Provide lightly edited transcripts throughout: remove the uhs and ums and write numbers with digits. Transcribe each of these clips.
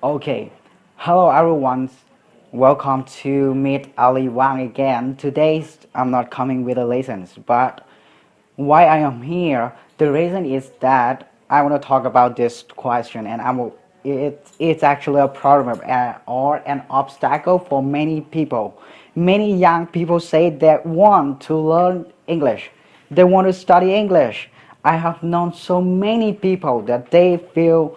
Okay, hello everyone. Welcome to meet Ali Wang again. Today I'm not coming with the lessons, but why I am here, the reason is that I want to talk about this question, and it's actually a problem or an obstacle for many people. Many young people say they want to learn English, they want to study English. I have known so many people that they feel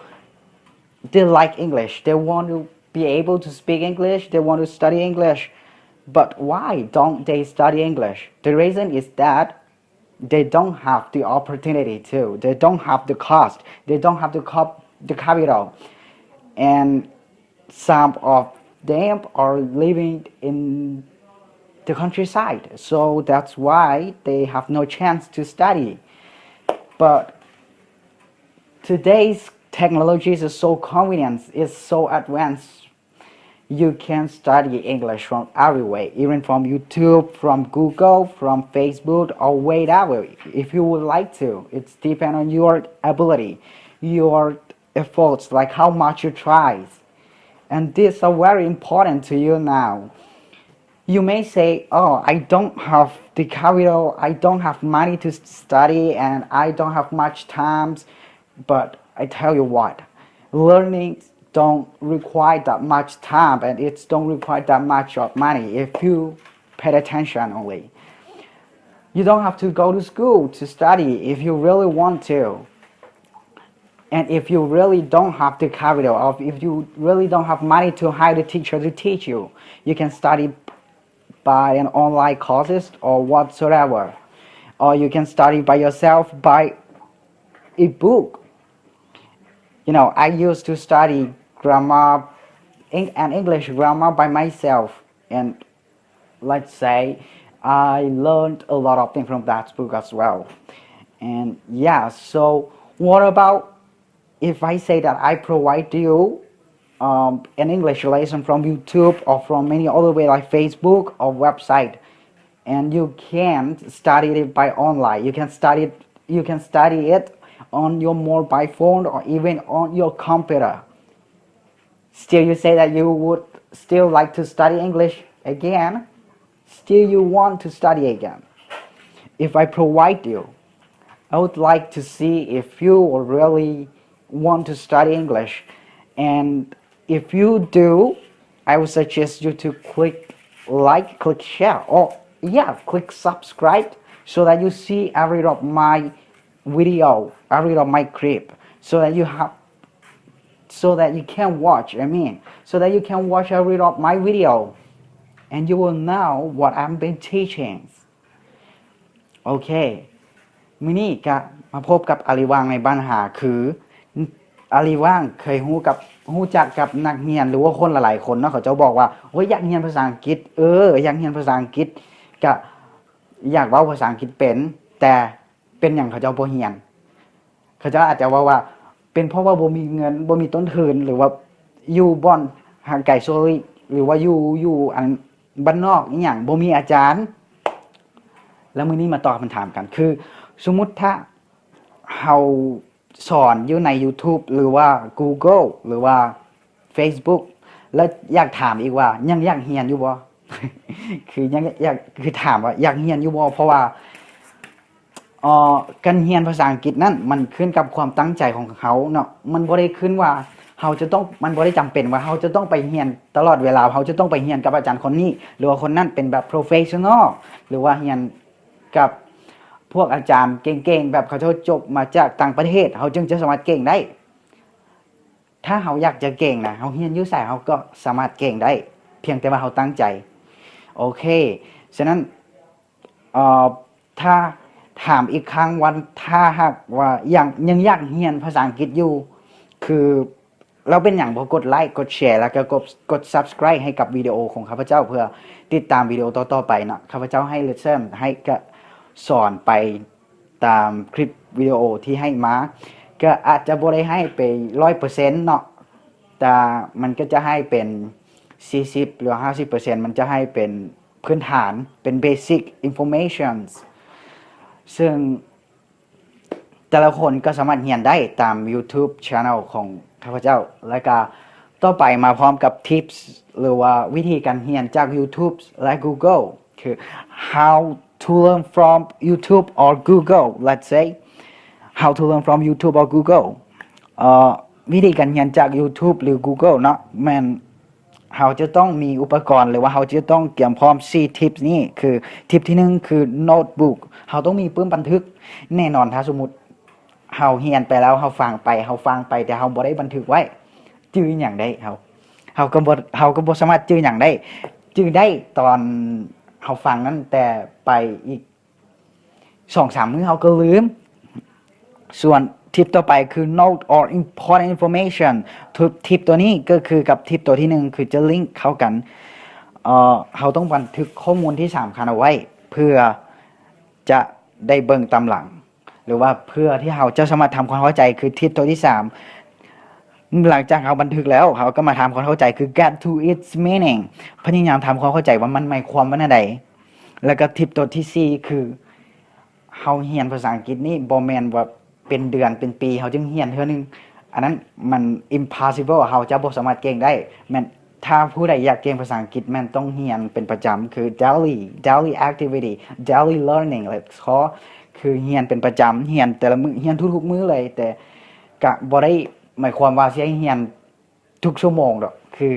they like English. They want to be able to speak English. They want to study English. But why don't they study English? The reason is that they don't have the opportunity to. They don't have the cost. They don't have the capital. And some of them are living in the countryside. So that's why they have no chance to study. But today's technology is so convenient, it's so advanced. You can study English from everywhere, even from YouTube, from Google, from Facebook, or wherever, if you would like to. It's depend on your ability, your efforts, like how much you try. And these are very important to you now. You may say, oh, I don't have the capital, I don't have money to study, and I don't have much time. But I tell you what, learning don't require that much time, and it don't require that much of money if you pay attention only. You don't have to go to school to study if you really want to. And if you really don't have the capital, or if you really don't have money to hire a teacher to teach you, you can study by an online courses or whatsoever. Or you can study by yourself by a book. I used to study grammar and English grammar by myself, and let's say I learned a lot of things from that book as well. And yeah, so what about if I say that I provide you an English lesson from YouTube or from many other way like Facebook or website, and you can study it by online. You can study it on your mobile phone or even on your computer. Still, you say that you would still like to study English again. Still, you want to study again. If I provide you, I would like to see if you really want to study English. And if you do, I would suggest you to click like, click share, or yeah, click subscribe so that you see every of my video, every of my clip, so that you can watch, so that you can watch every of my video and you will know what I'm been teaching. โอเคมื้อนี้ก็มาพบกับอาลีว่างในปัญหาคืออาลีว่างเคยฮู้จักกับนักเรียนหรือว่าคนหลายๆคนเนาะเขาเจ้าบอกว่าโอ้ยอยากเรียนภาษาอังกฤษอยากเรียนภาษาอังกฤษก็อยากเว้าภาษาอังกฤษเป็นแต่เป็นหยังเขาเจ้าบ่เรียนเขาเจ้าอาจจะว่าเป็นเพราะว่าบ่มีเงินบ่มีต้นทุนหรือว่าอยู่บ่อนห่างไกลโซลิหรือว่าอยู่อันบ้านนอกอีหยังบ่มีอาจารย์แล้วมื้อนี้มาตอบคำถามกันคือสมมุติถ้าเฮาสอนอยู่ใน YouTube หรือว่า Google หรือว่า Facebook แล้วอยากถามอีกว่ายังอยากเรียนอยู่บ่ คือยังอยากคือถามว่าอยากเรียนอยู่บ่เพราะว่าการเรียนภาษาอังกฤษนั้นมันขึ้นกับความตั้งใจของเขาเนาะมันบ่ได้ขึ้นว่ามันบ่ได้จำเป็นว่าเฮาจะต้องไปเรียนตลอดเวลาเฮาจะต้องไปเรียนกับอาจารย์คนนี้หรือว่าคนนั้นเป็นแบบ professional หรือว่าเรียนกับพวกอาจารย์เก่งๆแบบเขาจบมาจากต่างประเทศเขาจึงจะสามารถเก่งได้ถ้าเขาอยากจะเก่งนะเขาเรียนอยู่ไสเขาก็สามารถเก่งได้เพียงแต่ว่าเขาตั้งใจโอเคฉะนั้นถ้าถามอีกครั้งวันถ้าหากว่ายังอยากเรียนภาษาอังกฤษอยู่คือเราเป็นอย่างบ่กดไลค์กดแชร์แล้วก็กด Subscribe ให้กับวิดีโอของข้าพเจ้าเพื่อติดตามวิดีโอต่อๆไปเนาะข้าพเจ้าให้เลสเซ่นให้ก็สอนไปตามคลิปวิดีโอที่ให้มาก็อาจจะบ่ได้ให้ไป 100% เนาะแต่มันก็จะให้เป็น40หรือ 50% มันจะให้เป็นพื้นฐานเป็น basic information ซึ่งแต่ละคนก็สามารถเรียนได้ตาม YouTube Channel ของข้าพเจ้าและก็ ต่อไปมาพร้อมกับ tips หรือว่าวิธีการเรียนจาก YouTube และ Google คือ how to learn from YouTube or Google let's say how to learn from YouTube or Google วิธีการเรียนจาก YouTube หรือ Google เนาะมันเราจะต้องมีอุปกรณ์หรือว่าเราจะต้องเตรียมพร้อม4 tips นี้คือ tip ที่1คือ notebook เราต้องมีปื้มบันทึกแน่นอนถ้าสมมุติเราเรียนไปแล้วเราฟังไปแต่เราบ่ได้บันทึกไว้จื้อหยังได้เราก็บ่สามารถจื้อหยังได้จื้อได้ตอนเราฟังนั้นแต่ไปอีก 2-3 มื้อเราก็ลืมส่วนทิปต่อไปคือ note or important information ทิปตัวนี้ก็คือกับทิปตัวที่1คือจะลิงก์เข้ากันเราต้องบันทึกข้อมูลที่สำคัญเอาไว้เพื่อจะได้เบิ่งตามหลังหรือว่าเพื่อที่เราจะสามารถทำความเข้าใจคือทิปตัวที่3หลังจากเราบันทึกแล้วเราก็มาทำความเข้าใจคือ get to its meaning พยายามทำความเข้าใจว่ามันหมายความว่าอะไรแล้วก็ทิปตัวที่4คือเราเรียนภาษาอังกฤษนี่บ่แม่นว่าเป็นเดือนเป็นปีเขาจึงเรียนเท่านึงอันนั้นมัน impossible เขาจะบ่สามารถเก่งได้แม่นถ้าผู้ใดอยากเก่งภาษาอังกฤษแม่นต้องเรียนเป็นประจำคือ daily activity daily learning เลยเขาคือเรียนเป็นประจำเรียนแต่ละมื้อเรียนทุกๆมื้อเลยแต่ก็บ่ได้หมายความว่าสิให้เรียนทุกชั่วโมงดอกคือ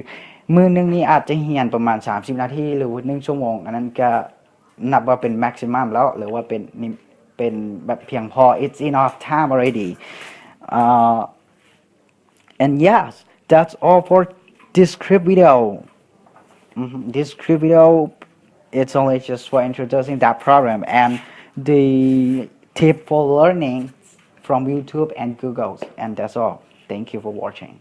มื้อนึงนี่อาจจะเรียนประมาณ30นาทีหรือ1ชั่วโมงอันนั้นก็นับว่าเป็น maximum แล้วหรือว่าเป็นแบบเพียงพอ it's enough time already and yes that's all for this script video this script video it's only just for introducing that program and the tip for learning from YouTube and Google and that's all thank you for watching